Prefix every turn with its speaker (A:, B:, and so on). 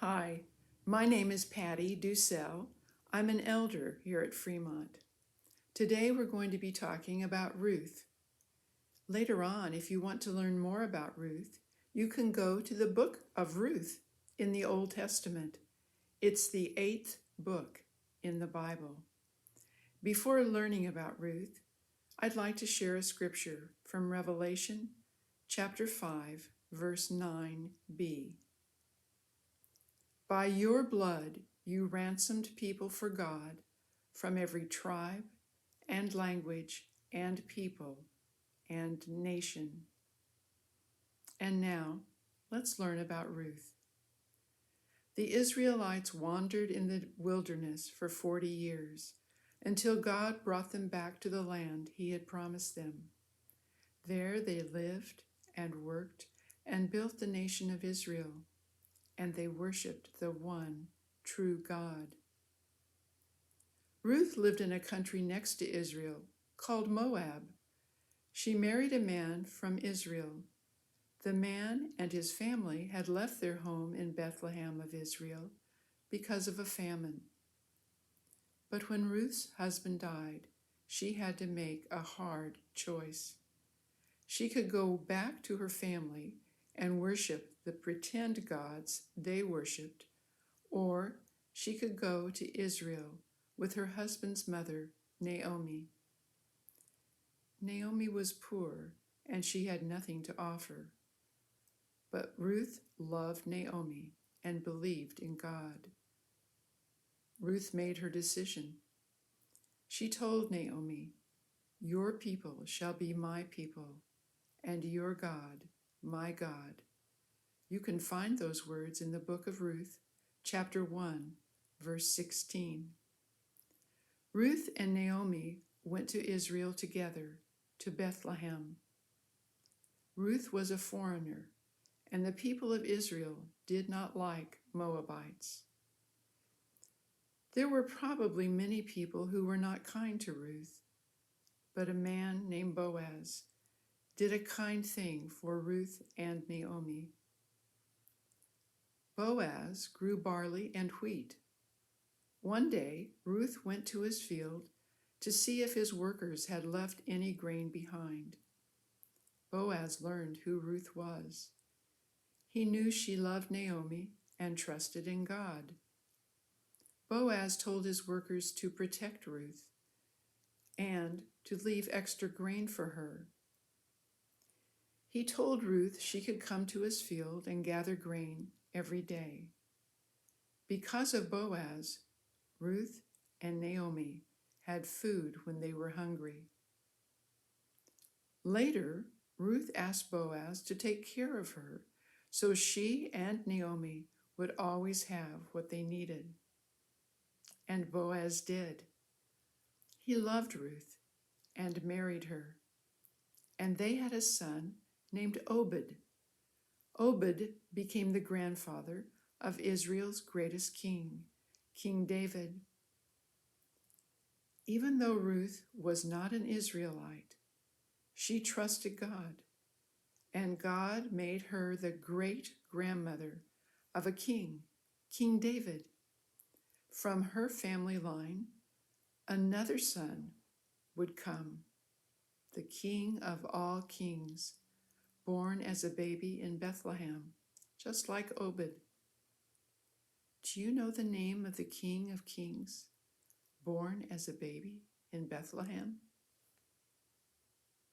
A: Hi, my name is Patty Dussel. I'm an elder here at Fremont. Today we're going to be talking about Ruth. Later on, if you want to learn more about Ruth, you can go to the book of Ruth in the Old Testament. It's the 8th book in the Bible. Before learning about Ruth, I'd like to share a scripture from Revelation chapter 5, verse 9b. By your blood you ransomed people for God from every tribe and language and people and nation. And now, let's learn about Ruth. The Israelites wandered in the wilderness for 40 years until God brought them back to the land he had promised them. There they lived and worked and built the nation of Israel, and they worshiped the one true God. Ruth lived in a country next to Israel called Moab. She married a man from Israel. The man and his family had left their home in Bethlehem of Israel because of a famine. But when Ruth's husband died, she had to make a hard choice. She could go back to her family and worship the pretend gods they worshiped, or she could go to Israel with her husband's mother, Naomi. Naomi was poor, and she had nothing to offer. But Ruth loved Naomi and believed in God. Ruth made her decision. She told Naomi, "Your people shall be my people, and your God, my God." You can find those words in the book of Ruth, chapter 1, verse 16. Ruth and Naomi went to Israel together, to Bethlehem. Ruth was a foreigner, and the people of Israel did not like Moabites. There were probably many people who were not kind to Ruth, but a man named Boaz did a kind thing for Ruth and Naomi. Boaz grew barley and wheat. One day, Ruth went to his field to see if his workers had left any grain behind. Boaz learned who Ruth was. He knew she loved Naomi and trusted in God. Boaz told his workers to protect Ruth and to leave extra grain for her. He told Ruth she could come to his field and gather grain every day. Because of Boaz, Ruth and Naomi had food when they were hungry. Later, Ruth asked Boaz to take care of her so she and Naomi would always have what they needed. And Boaz did. He loved Ruth and married her, and they had a son named Obed. Obed became the grandfather of Israel's greatest king, King David. Even though Ruth was not an Israelite, she trusted God, and God made her the great-grandmother of a king, King David. From her family line, another son would come, the King of all kings, born as a baby in Bethlehem, just like Obed. Do you know the name of the King of Kings, born as a baby in Bethlehem?